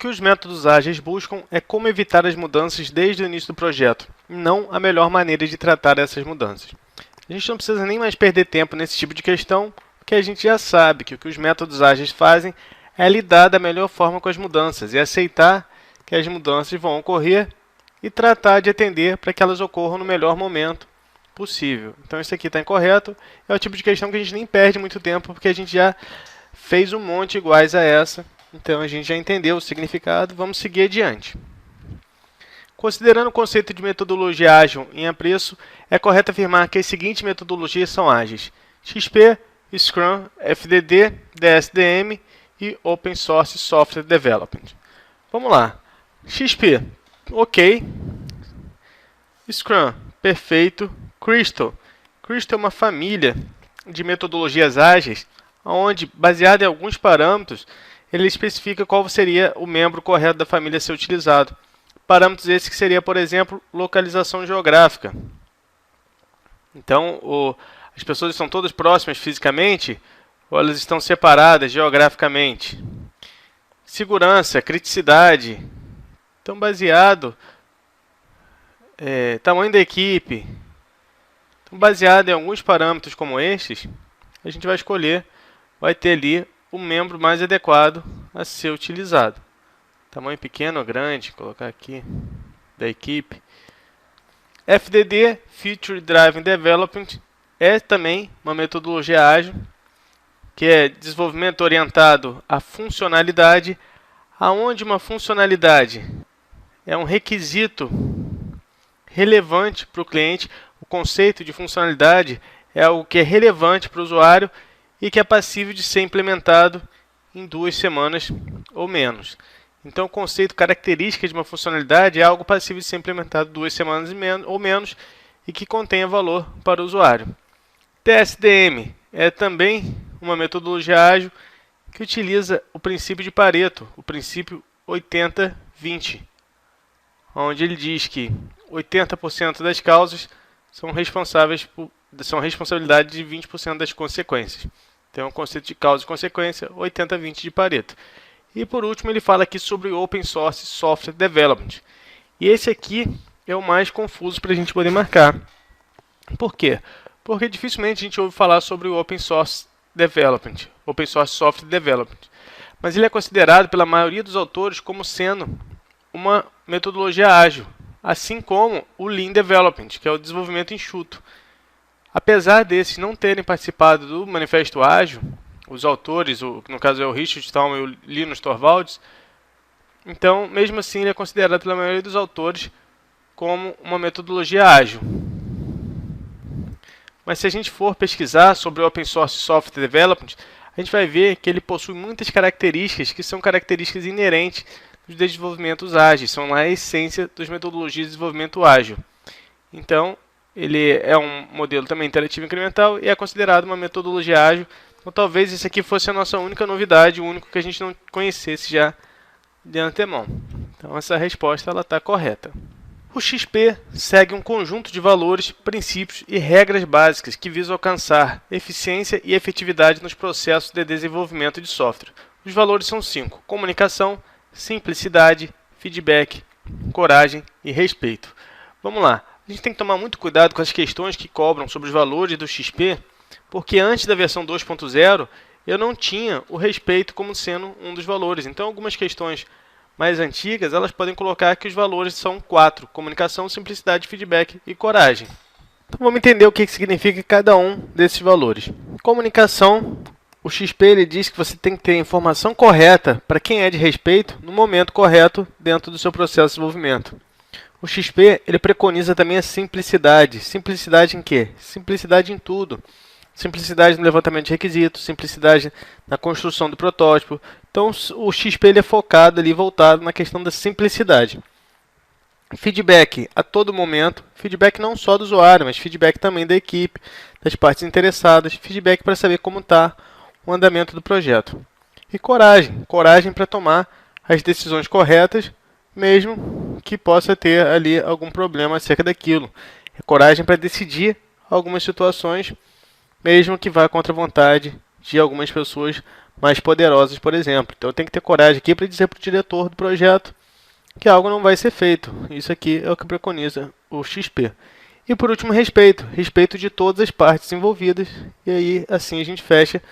que os métodos ágeis buscam é como evitar as mudanças desde o início do projeto, e não a melhor maneira de tratar essas mudanças. A gente não precisa nem mais perder tempo nesse tipo de questão, porque a gente já sabe que o que os métodos ágeis fazem é lidar da melhor forma com as mudanças e aceitar que as mudanças vão ocorrer e tratar de atender para que elas ocorram no melhor momento possível. Então isso aqui está incorreto, é o tipo de questão que a gente nem perde muito tempo, porque a gente já fez um monte iguais a essa, então a gente já entendeu o significado, vamos seguir adiante. Considerando o conceito de metodologia ágil em apreço, é correto afirmar que as seguintes metodologias são ágeis: XP, Scrum, FDD, DSDM e Open Source Software Development. Vamos lá. XP, ok. Scrum, perfeito. Crystal. Crystal é uma família de metodologias ágeis, onde, baseada em alguns parâmetros, ele especifica qual seria o membro correto da família a ser utilizado. Parâmetros esses que seria, por exemplo, localização geográfica. Então, as pessoas estão todas próximas fisicamente ou elas estão separadas geograficamente. Segurança, criticidade. Então, baseado tamanho da equipe. Então, baseado em alguns parâmetros como estes, a gente vai escolher, vai ter ali o membro mais adequado a ser utilizado. Tamanho pequeno ou grande, colocar aqui, da equipe. FDD, Feature Driven Development, é também uma metodologia ágil, que é desenvolvimento orientado à funcionalidade, aonde uma funcionalidade é um requisito relevante para o cliente. O conceito de funcionalidade é algo que é relevante para o usuário e que é passível de ser implementado em 2 semanas ou menos. Então, o conceito característica de uma funcionalidade é algo passível de ser implementado 2 semanas ou menos e que contenha valor para o usuário. TSDM é também uma metodologia ágil que utiliza o princípio de Pareto, o princípio 80-20, onde ele diz que 80% das causas são responsabilidade de 20% das consequências. Então, o conceito de causa e consequência, 80-20 de Pareto. E por último, ele fala aqui sobre o Open Source Software Development. E esse aqui é o mais confuso para a gente poder marcar. Por quê? Porque dificilmente a gente ouve falar sobre o Open Source Development, Open Source Software Development. Mas ele é considerado pela maioria dos autores como sendo uma metodologia ágil, assim como o Lean Development, que é o desenvolvimento enxuto. Apesar desses não terem participado do Manifesto Ágil, os autores, no caso é o Richard Stallman e o Linus Torvalds, então, mesmo assim, ele é considerado pela maioria dos autores como uma metodologia ágil. Mas se a gente for pesquisar sobre o Open Source Software Development, a gente vai ver que ele possui muitas características que são características inerentes dos desenvolvimentos ágeis, são lá a essência das metodologias de desenvolvimento ágil. Então, ele é um modelo também interativo incremental e é considerado uma metodologia ágil. Então, talvez esse aqui fosse a nossa única novidade, o único que a gente não conhecesse já de antemão. Então, essa resposta está correta. O XP segue um conjunto de valores, princípios e regras básicas que visam alcançar eficiência e efetividade nos processos de desenvolvimento de software. Os valores são 5: comunicação, simplicidade, feedback, coragem e respeito. Vamos lá. A gente tem que tomar muito cuidado com as questões que cobram sobre os valores do XP, porque antes da versão 2.0 eu não tinha o respeito como sendo um dos valores. Então, algumas questões mais antigas, elas podem colocar que os valores são 4: comunicação, simplicidade, feedback e coragem. Então, vamos entender o que significa cada um desses valores. Comunicação, o XP ele diz que você tem que ter a informação correta para quem é de respeito no momento correto dentro do seu processo de desenvolvimento. O XP ele preconiza também a simplicidade. Simplicidade em quê? Simplicidade em tudo. Simplicidade no levantamento de requisitos, simplicidade na construção do protótipo. Então, o XP ele é focado ali, voltado na questão da simplicidade. Feedback a todo momento. Feedback não só do usuário, mas feedback também da equipe, das partes interessadas. Feedback para saber como está o andamento do projeto. E coragem. Coragem para tomar as decisões corretas, mesmo que possa ter ali algum problema acerca daquilo. É coragem para decidir algumas situações, mesmo que vá contra a vontade de algumas pessoas mais poderosas, por exemplo. Então eu tenho que ter coragem aqui para dizer para o diretor do projeto que algo não vai ser feito. Isso aqui é o que preconiza o XP. E por último, respeito. Respeito de todas as partes envolvidas. E aí, assim a gente fecha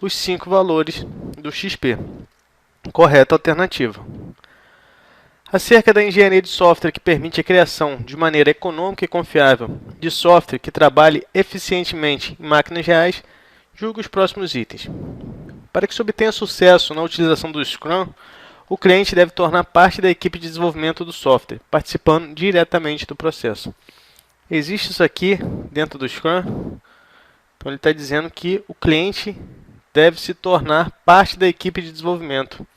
os 5 valores do XP. Correta alternativa. Acerca da engenharia de software que permite a criação de maneira econômica e confiável de software que trabalhe eficientemente em máquinas reais, julgue os próximos itens. Para que se obtenha sucesso na utilização do Scrum, o cliente deve tornar parte da equipe de desenvolvimento do software, participando diretamente do processo. Existe isso aqui dentro do Scrum. Então ele está dizendo que o cliente deve se tornar parte da equipe de desenvolvimento,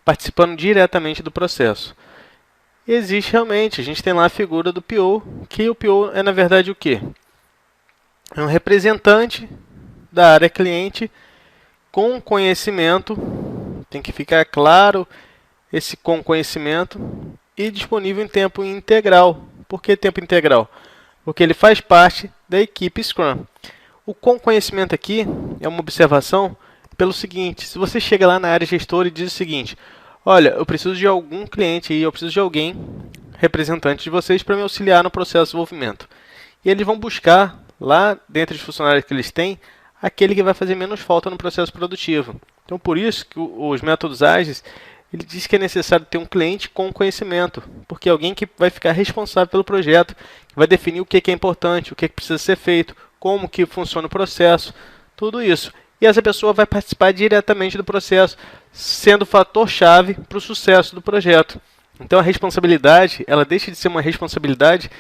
participando diretamente do processo. E existe realmente, a gente tem lá a figura do PO, que o PO é na verdade o quê? É um representante da área cliente com conhecimento, tem que ficar claro esse com conhecimento, e disponível em tempo integral. Por que tempo integral? Porque ele faz parte da equipe Scrum. O com conhecimento aqui é uma observação pelo seguinte: se você chega lá na área gestora e diz o seguinte, olha, eu preciso de algum cliente aí, eu preciso de alguém, representante de vocês, para me auxiliar no processo de desenvolvimento. E eles vão buscar, lá dentro dos funcionários que eles têm, aquele que vai fazer menos falta no processo produtivo. Então, por isso que os métodos ágeis, ele diz que é necessário ter um cliente com conhecimento, porque é alguém que vai ficar responsável pelo projeto, que vai definir o que é importante, o que precisa ser feito, como que funciona o processo, tudo isso. E essa pessoa vai participar diretamente do processo, sendo o fator-chave para o sucesso do projeto. Então a responsabilidade, ela deixa de ser uma responsabilidade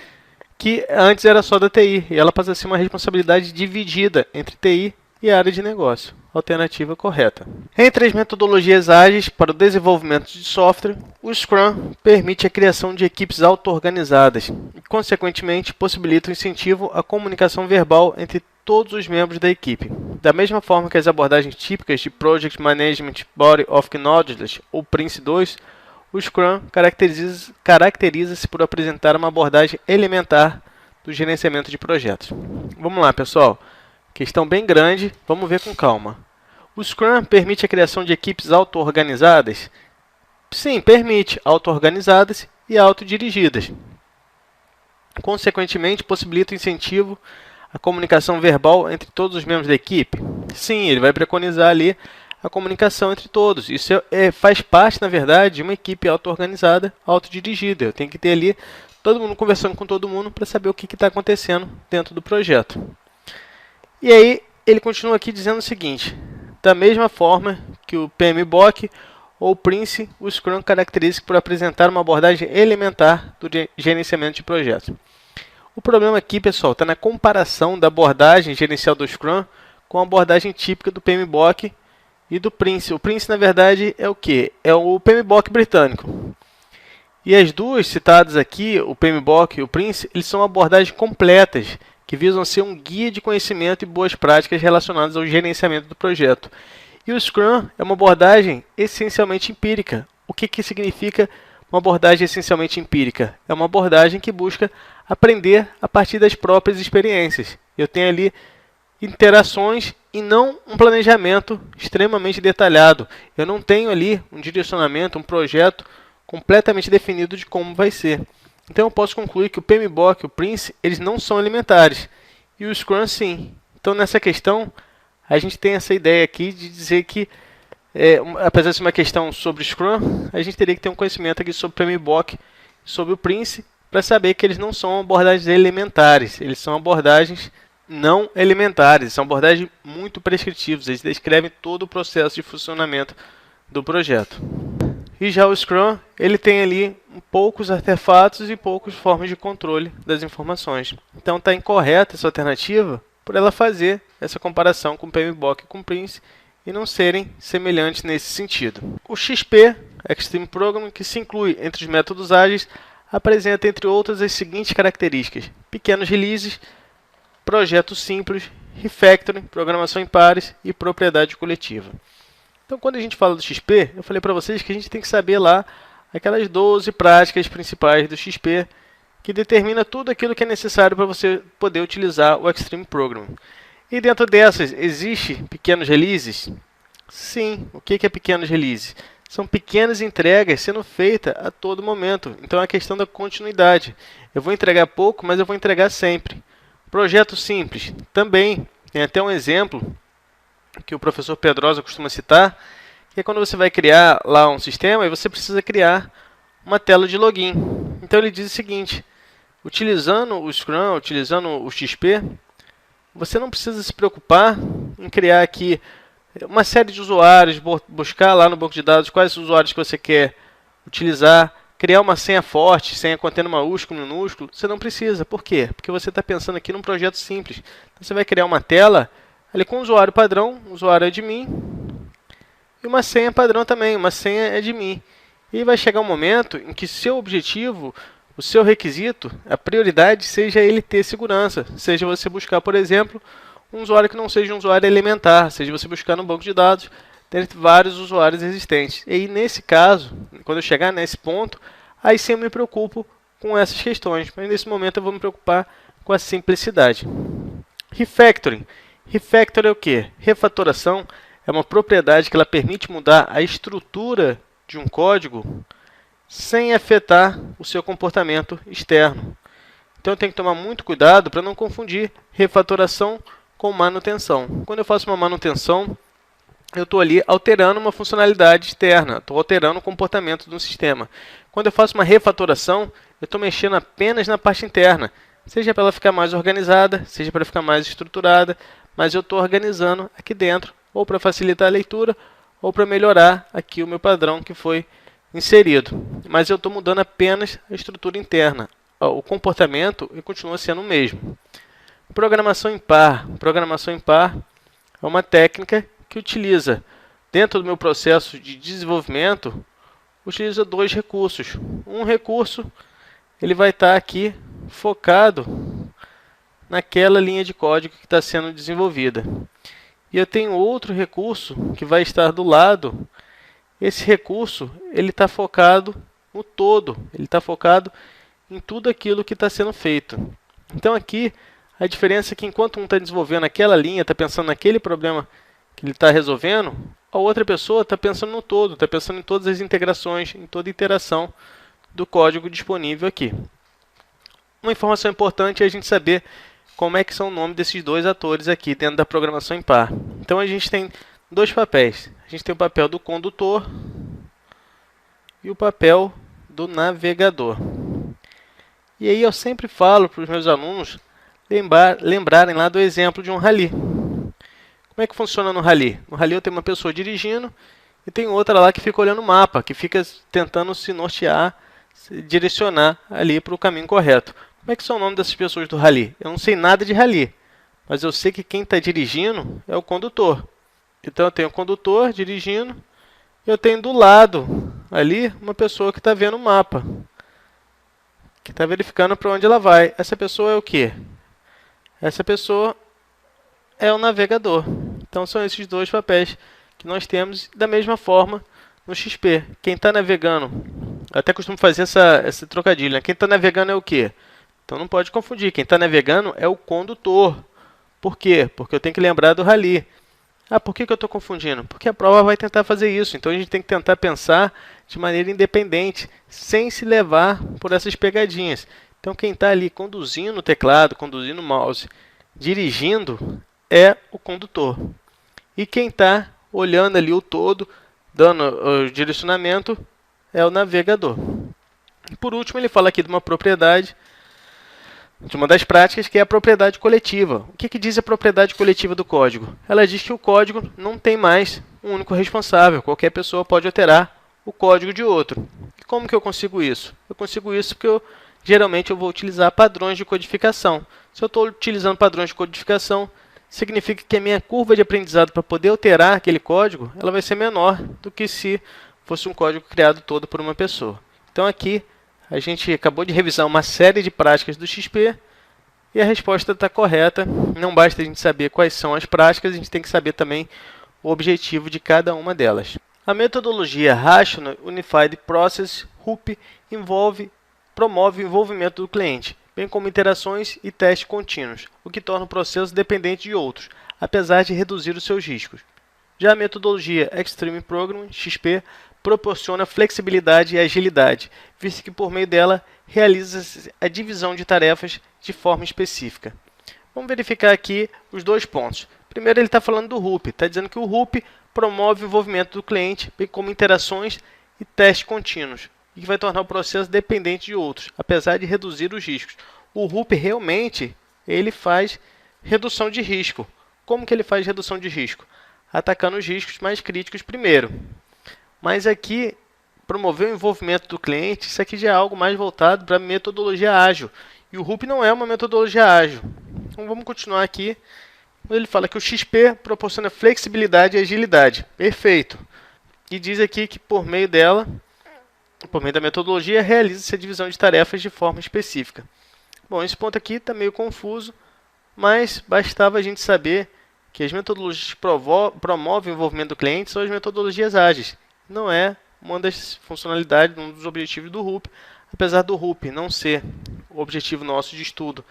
que antes era só da TI, e ela passa a ser uma responsabilidade dividida entre TI e a área de negócio. Alternativa correta. Entre as metodologias ágeis para o desenvolvimento de software, o Scrum permite a criação de equipes auto-organizadas e, consequentemente, possibilita o incentivo à comunicação verbal entre todos os membros da equipe. Da mesma forma que as abordagens típicas de Project Management Body of Knowledge ou Prince2, o Scrum caracteriza-se por apresentar uma abordagem elementar do gerenciamento de projetos. Vamos lá, pessoal. Questão bem grande, vamos ver com calma. O Scrum permite a criação de equipes auto-organizadas? Sim, permite, auto-organizadas e autodirigidas. Consequentemente, possibilita o incentivo à comunicação verbal entre todos os membros da equipe? Sim, ele vai preconizar ali a comunicação entre todos. Isso faz parte, na verdade, de uma equipe auto-organizada, autodirigida. Eu tenho que ter ali todo mundo conversando com todo mundo para saber o que está acontecendo dentro do projeto. E aí, ele continua aqui dizendo o seguinte: da mesma forma que o PMBOK ou Prince, o Scrum caracteriza-se por apresentar uma abordagem elementar do gerenciamento de projetos. O problema aqui, pessoal, está na comparação da abordagem gerencial do Scrum com a abordagem típica do PMBOK e do Prince. O Prince, na verdade, é o quê? É o PMBOK britânico. E as duas citadas aqui, o PMBOK e o Prince, eles são abordagens completas, que visam ser um guia de conhecimento e boas práticas relacionadas ao gerenciamento do projeto. E o Scrum é uma abordagem essencialmente empírica. O que significa uma abordagem essencialmente empírica? É uma abordagem que busca aprender a partir das próprias experiências. Eu tenho ali interações e não um planejamento extremamente detalhado. Eu não tenho ali um direcionamento, um projeto completamente definido de como vai ser. Então eu posso concluir que o PMBOK e o Prince, eles não são elementares, e o Scrum sim. Então nessa questão, a gente tem essa ideia aqui de dizer que, apesar de ser uma questão sobre Scrum, a gente teria que ter um conhecimento aqui sobre o PMBOK e sobre o Prince, para saber que eles não são abordagens elementares, eles são abordagens não elementares, são abordagens muito prescritivas, eles descrevem todo o processo de funcionamento do projeto. E já o Scrum, ele tem ali poucos artefatos e poucas formas de controle das informações. Então está incorreta essa alternativa por ela fazer essa comparação com o PMBOK e com o Prince e não serem semelhantes nesse sentido. O XP, Extreme Programming, que se inclui entre os métodos ágeis, apresenta, entre outras, as seguintes características: pequenos releases, projetos simples, refactoring, programação em pares e propriedade coletiva. Então, quando a gente fala do XP, eu falei para vocês que a gente tem que saber lá aquelas 12 práticas principais do XP, que determina tudo aquilo que é necessário para você poder utilizar o Extreme Programming. E dentro dessas, existe pequenos releases? Sim, o que é pequenos releases? São pequenas entregas sendo feitas a todo momento. Então é a questão da continuidade. Eu vou entregar pouco, mas eu vou entregar sempre. Projeto simples, também. Tem até um exemplo que o professor Pedrosa costuma citar, que é quando você vai criar lá um sistema e você precisa criar uma tela de login. Então ele diz o seguinte: utilizando o Scrum, utilizando o XP, você não precisa se preocupar em criar aqui uma série de usuários, buscar lá no banco de dados quais usuários que você quer utilizar, criar uma senha forte, senha contendo maiúsculo, minúsculo. Você não precisa. Por quê? Porque você está pensando aqui num projeto simples. Então, você vai criar uma tela ali com usuário padrão, usuário admin, e uma senha padrão também, uma senha admin. E vai chegar um momento em que seu objetivo, o seu requisito, a prioridade seja ele ter segurança. Seja você buscar, por exemplo, um usuário que não seja um usuário elementar, seja você buscar no banco de dados, dentre vários usuários existentes. E aí, nesse caso, quando eu chegar nesse ponto, aí sim eu me preocupo com essas questões. Mas nesse momento eu vou me preocupar com a simplicidade. Refactoring. Refactoring é o quê? Refatoração é uma propriedade que ela permite mudar a estrutura de um código sem afetar o seu comportamento externo. Então eu tenho que tomar muito cuidado para não confundir refatoração com manutenção. Quando eu faço uma manutenção, eu estou ali alterando uma funcionalidade externa, estou alterando o comportamento do sistema. Quando eu faço uma refatoração, eu estou mexendo apenas na parte interna, seja para ela ficar mais organizada, seja para ficar mais estruturada, mas eu estou organizando aqui dentro, ou para facilitar a leitura, ou para melhorar aqui o meu padrão que foi inserido. Mas eu estou mudando apenas a estrutura interna. O comportamento continua sendo o mesmo. Programação em par. Programação em par é uma técnica que utiliza, dentro do meu processo de desenvolvimento, utiliza dois recursos. Um recurso ele vai estar aqui focado naquela linha de código que está sendo desenvolvida. E eu tenho outro recurso que vai estar do lado. Esse recurso ele está focado no todo, ele está focado em tudo aquilo que está sendo feito. Então aqui a diferença é que enquanto um está desenvolvendo aquela linha, está pensando naquele problema que ele está resolvendo, a outra pessoa está pensando no todo, está pensando em todas as integrações, em toda a interação do código disponível aqui. Uma informação importante é a gente saber como é que são o nome desses dois atores aqui dentro da programação em par. Então a gente tem dois papéis. A gente tem o papel do condutor e o papel do navegador. E aí eu sempre falo para os meus alunos lembrarem lá do exemplo de um rally. Como é que funciona no rally? No rally eu tenho uma pessoa dirigindo e tem outra lá que fica olhando o mapa, que fica tentando se nortear, se direcionar ali para o caminho correto. Como é que são o nome dessas pessoas do rally? Eu não sei nada de rally, mas eu sei que quem está dirigindo é o condutor. Então eu tenho o condutor dirigindo e eu tenho do lado ali uma pessoa que está vendo o mapa, que está verificando para onde ela vai. Essa pessoa é o quê? Essa pessoa é o navegador. Então são esses dois papéis que nós temos da mesma forma no XP. Quem está navegando, eu até costumo fazer esse trocadilho, né? Quem está navegando é o quê? Então não pode confundir, quem está navegando é o condutor. Por quê? Porque eu tenho que lembrar do rally. Ah, por que eu estou confundindo? Porque a prova vai tentar fazer isso, então a gente tem que tentar pensar de maneira independente, sem se levar por essas pegadinhas. Então quem está ali conduzindo o teclado, conduzindo o mouse, dirigindo, é o condutor. E quem está olhando ali o todo, dando o direcionamento, é o navegador. E por último ele fala aqui de uma propriedade, de uma das práticas, que é a propriedade coletiva. O que diz a propriedade coletiva do código? Ela diz que o código não tem mais um único responsável. Qualquer pessoa pode alterar o código de outro. E como que eu consigo isso? Eu consigo isso porque geralmente eu vou utilizar padrões de codificação. Se eu estou utilizando padrões de codificação, significa que a minha curva de aprendizado para poder alterar aquele código, ela vai ser menor do que se fosse um código criado todo por uma pessoa. Então aqui a gente acabou de revisar uma série de práticas do XP e a resposta está correta. Não basta a gente saber quais são as práticas, a gente tem que saber também o objetivo de cada uma delas. A metodologia Rational Unified Process, RUP, promove o envolvimento do cliente, bem como interações e testes contínuos, o que torna o processo dependente de outros, apesar de reduzir os seus riscos. Já a metodologia Extreme Programming, XP, proporciona flexibilidade e agilidade, visto que por meio dela realiza-se a divisão de tarefas de forma específica. Vamos verificar aqui os dois pontos. Primeiro, ele está falando do RUP. Está dizendo que o RUP promove o envolvimento do cliente, bem como interações e testes contínuos, e que vai tornar o processo dependente de outros, apesar de reduzir os riscos. O RUP realmente ele faz redução de risco. Como que ele faz redução de risco? Atacando os riscos mais críticos primeiro. Mas aqui, promover o envolvimento do cliente, isso aqui já é algo mais voltado para a metodologia ágil. E o RUP não é uma metodologia ágil. Então vamos continuar aqui. Ele fala que o XP proporciona flexibilidade e agilidade. Perfeito. E diz aqui que por meio dela, por meio da metodologia, realiza-se a divisão de tarefas de forma específica. Bom, esse ponto aqui está meio confuso, mas bastava a gente saber que as metodologias que promovem o envolvimento do cliente são as metodologias ágeis. Não é uma das funcionalidades, um dos objetivos do RUP, apesar do RUP não ser o objetivo nosso de estudo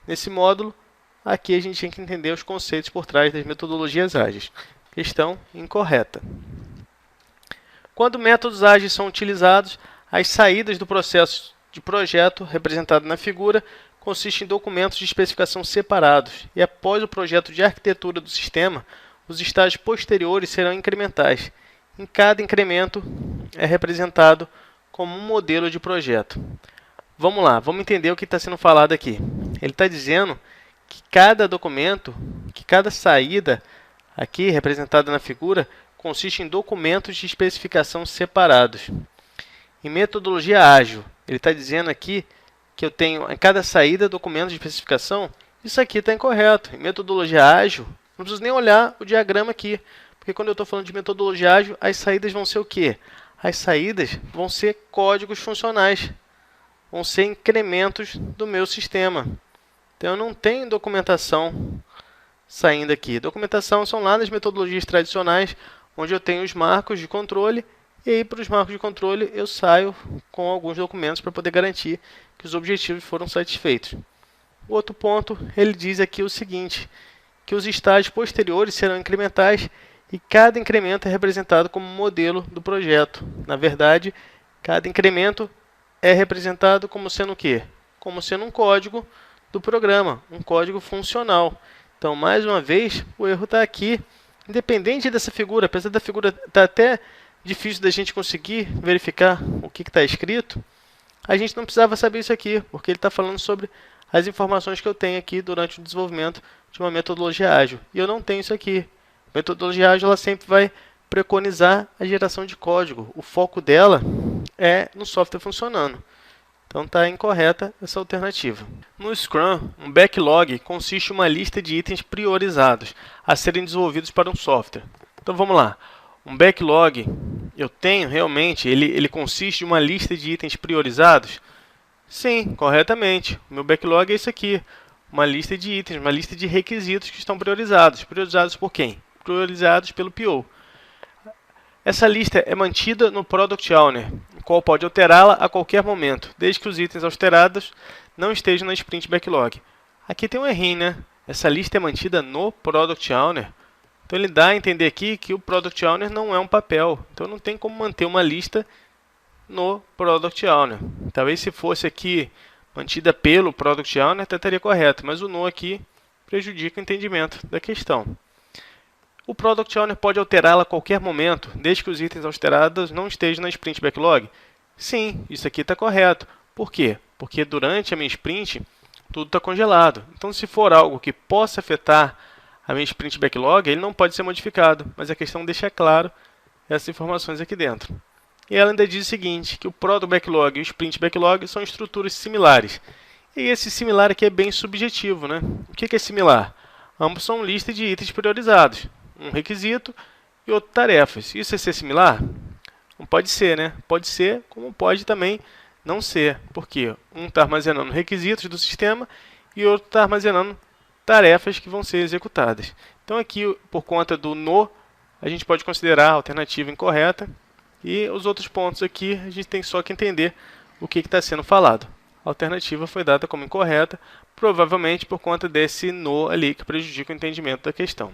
nesse módulo. Aqui a gente tem que entender os conceitos por trás das metodologias ágeis. Questão incorreta. Quando métodos ágeis são utilizados, as saídas do processo de projeto, representado na figura, consistem em documentos de especificação separados, e após o projeto de arquitetura do sistema, os estágios posteriores serão incrementais. Em cada incremento é representado como um modelo de projeto. Vamos lá, vamos entender o que está sendo falado aqui. Ele está dizendo que cada documento, que cada saída aqui representada na figura, consiste em documentos de especificação separados. Em metodologia ágil, ele está dizendo aqui que eu tenho em cada saída documentos de especificação. Isso aqui está incorreto. Em metodologia ágil, não preciso nem olhar o diagrama aqui, porque quando eu estou falando de metodologia ágil, as saídas vão ser o quê? As saídas vão ser códigos funcionais, vão ser incrementos do meu sistema. Então, eu não tenho documentação saindo aqui. Documentação são lá nas metodologias tradicionais, onde eu tenho os marcos de controle, e aí para os marcos de controle eu saio com alguns documentos para poder garantir que os objetivos foram satisfeitos. O outro ponto, ele diz aqui o seguinte, que os estágios posteriores serão incrementais e cada incremento é representado como modelo do projeto. Na verdade, cada incremento é representado como sendo o quê? Como sendo um código do programa, um código funcional. Então, mais uma vez, o erro está aqui. Independente dessa figura, apesar da figura estar até difícil da gente conseguir verificar o que está escrito, a gente não precisava saber isso aqui, porque ele está falando sobre as informações que eu tenho aqui durante o desenvolvimento de uma metodologia ágil. E eu não tenho isso aqui. A metodologia ágil ela sempre vai preconizar a geração de código. O foco dela é no software funcionando. Então está incorreta essa alternativa. No Scrum, um backlog consiste em uma lista de itens priorizados a serem desenvolvidos para um software. Então vamos lá. Um backlog, eu tenho realmente, ele consiste em uma lista de itens priorizados? Sim, corretamente. O meu backlog é isso aqui. Uma lista de itens, uma lista de requisitos que estão priorizados. Priorizados por quem? Priorizados pelo PO. Essa lista é mantida no Product Owner, o qual pode alterá-la a qualquer momento, desde que os itens alterados não estejam na Sprint Backlog. Aqui tem um errinho, né? Essa lista é mantida no Product Owner. Então ele dá a entender aqui que o Product Owner não é um papel. Então não tem como manter uma lista no Product Owner. Talvez se fosse aqui mantida pelo Product Owner, até estaria correto, mas o no aqui prejudica o entendimento da questão. O Product Owner pode alterá-la a qualquer momento, desde que os itens alterados não estejam na Sprint Backlog? Sim, isso aqui está correto. Por quê? Porque durante a minha Sprint, tudo está congelado. Então, se for algo que possa afetar a minha Sprint Backlog, ele não pode ser modificado, mas a questão deixa claro essas informações aqui dentro. E ela ainda diz o seguinte, que o Product Backlog e o Sprint Backlog são estruturas similares. E esse similar aqui é bem subjetivo, né? O que é similar? Ambos são listas de itens priorizados. Um requisito e outro tarefas. Isso é ser similar? Não pode ser, né? Pode ser, como pode também não ser. Porque um está armazenando requisitos do sistema e o outro está armazenando tarefas que vão ser executadas. Então aqui, por conta do no, a gente pode considerar a alternativa incorreta. E os outros pontos aqui, a gente tem só que entender o que está sendo falado. A alternativa foi dada como incorreta, provavelmente por conta desse no ali que prejudica o entendimento da questão.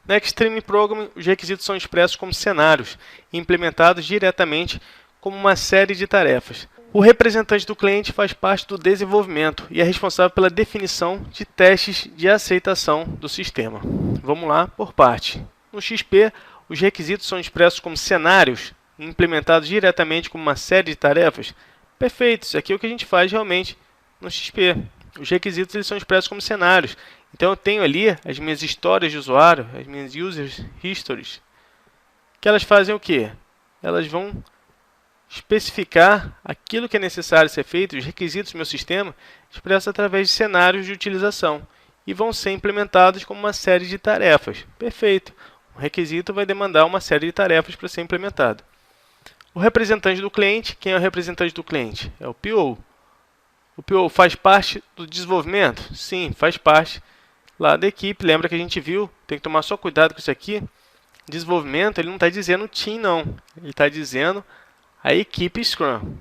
Na Extreme Programming, os requisitos são expressos como cenários e implementados diretamente como uma série de tarefas. O representante do cliente faz parte do desenvolvimento e é responsável pela definição de testes de aceitação do sistema. Vamos lá por parte. No XP, os requisitos são expressos como cenários e implementados diretamente como uma série de tarefas. Perfeito, isso aqui é o que a gente faz realmente no XP. Os requisitos eles são expressos como cenários. Então eu tenho ali as minhas histórias de usuário, as minhas user histories, que elas fazem o quê? Elas vão especificar aquilo que é necessário ser feito, os requisitos do meu sistema, expressos através de cenários de utilização e vão ser implementados como uma série de tarefas. Perfeito. O requisito vai demandar uma série de tarefas para ser implementado. O representante do cliente, quem é o representante do cliente? É o PO. O PO faz parte do desenvolvimento? Sim, faz parte lá da equipe. Lembra que a gente viu, tem que tomar só cuidado com isso aqui. Desenvolvimento, ele não está dizendo team, não. Ele está dizendo a equipe Scrum.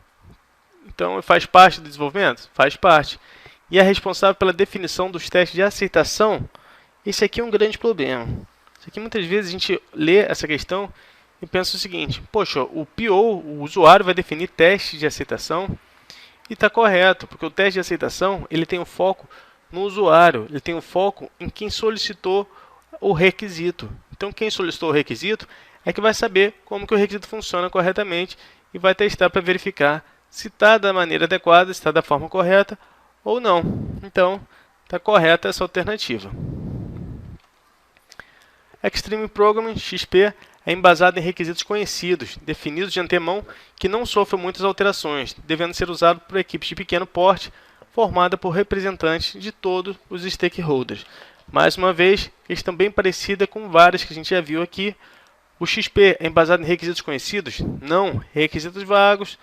Então, faz parte do desenvolvimento? Faz parte. E é responsável pela definição dos testes de aceitação? Esse aqui é um grande problema. Isso aqui, muitas vezes, a gente lê essa questão e pensa o seguinte: poxa, o PO, o usuário, vai definir testes de aceitação? E está correto, porque o teste de aceitação ele tem o foco no usuário, ele tem o foco em quem solicitou o requisito. Então, quem solicitou o requisito é que vai saber como que o requisito funciona corretamente e vai testar para verificar se está da maneira adequada, se está da forma correta ou não. Então, está correta essa alternativa. Extreme Programming, XP, é embasado em requisitos conhecidos, definidos de antemão, que não sofrem muitas alterações, devendo ser usado por equipes de pequeno porte, formada por representantes de todos os stakeholders. Mais uma vez, questão bem parecida com várias que a gente já viu aqui. O XP é embasado em requisitos conhecidos? Não, requisitos vagos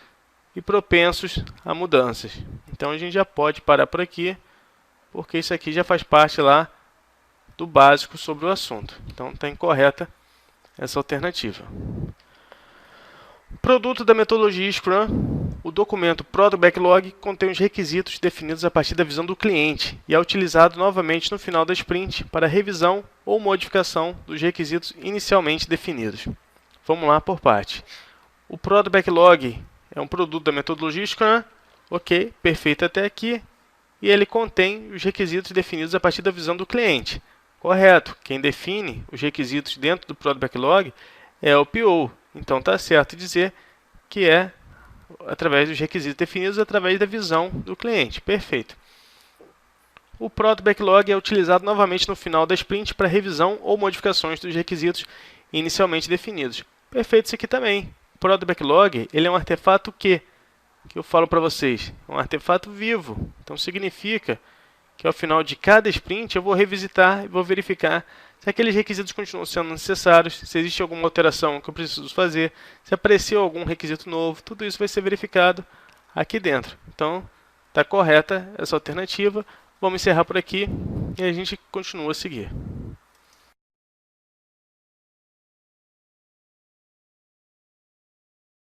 e propensos a mudanças. Então a gente já pode parar por aqui, porque isso aqui já faz parte lá do básico sobre o assunto. Então está incorreta essa alternativa. Produto da metodologia Scrum, o documento Product Backlog contém os requisitos definidos a partir da visão do cliente e é utilizado novamente no final da sprint para revisão ou modificação dos requisitos inicialmente definidos. Vamos lá por parte. O Product Backlog é um produto da metodologia Scrum, ok, perfeito até aqui, e ele contém os requisitos definidos a partir da visão do cliente. Correto, quem define os requisitos dentro do Product Backlog é o PO. Então está certo dizer que é através dos requisitos definidos, através da visão do cliente. Perfeito. O Product Backlog é utilizado novamente no final da sprint para revisão ou modificações dos requisitos inicialmente definidos. Perfeito isso aqui também. O Product Backlog ele é um artefato que eu falo para vocês, é um artefato vivo. Então significa que ao final de cada sprint eu vou revisitar e vou verificar se aqueles requisitos continuam sendo necessários, se existe alguma alteração que eu preciso fazer, se apareceu algum requisito novo, tudo isso vai ser verificado aqui dentro. Então, está correta essa alternativa. Vamos encerrar por aqui e a gente continua a seguir.